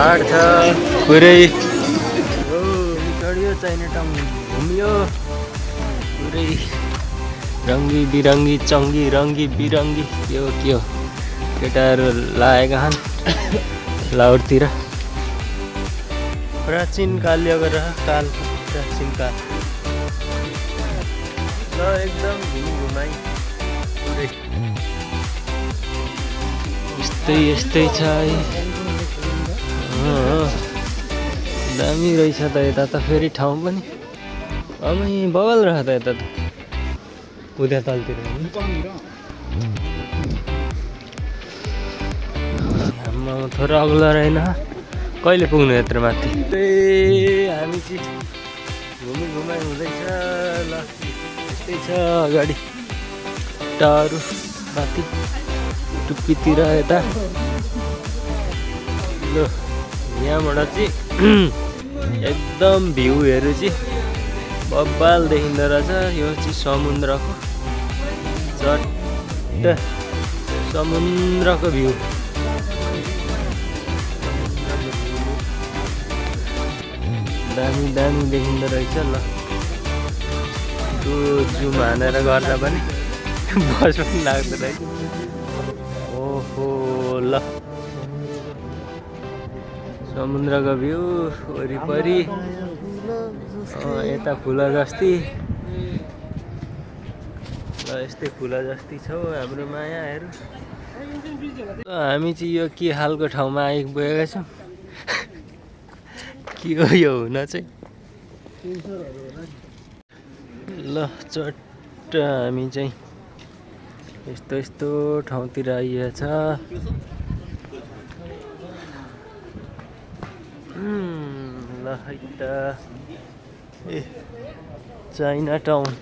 पहाड छ पुरै चढ्यो चाइना टाउन घुम्यो पुरै रङ्गी बिरङ्गी चङ्गी रङ्गी बिरङ्गी के हो केटाहरू लागेका छन् लाउडतिर प्राचीन काल प्राचीन काल ल एकदम घुमाइ पुरै यस्तै छ है दामी रहेछ त यता त फेरि ठाउँ पनि अब बगल रह त यता त उद्या तलतिर थोरै अग्लो रहेन कहिले पुग्नु यत्रो माथि हामी चाहिँ घुमाइ हुँदैछ ल यस्तै छ अगाडि टारु माथि टुप्पीतिर यता ल यहाँबाट चाहिँ एकदम भ्यूहरू चाहिँ बब्बाल देखिँदो रहेछ यो चाहिँ समुद्रको चट्ट समुद्रको भ्यू दामी देखिँदो रहेछ ल जुम हानेर गर्दा पनि बस पनि लाग्दो रहेछ ओहो ल समुद्रको भ्यू वरिपरि यता फुला जस्ती ल यस्तै फुला जस्ती छ हाम्रो मायाहरू हामी चाहिँ यो के खालको ठाउँमा आइपुगेका छौँ के हो यो हुन चाहिँ ल चट्ट हामी चाहिँ यस्तो ठाउँतिर आइएछ ल है त ए चाइना टाउन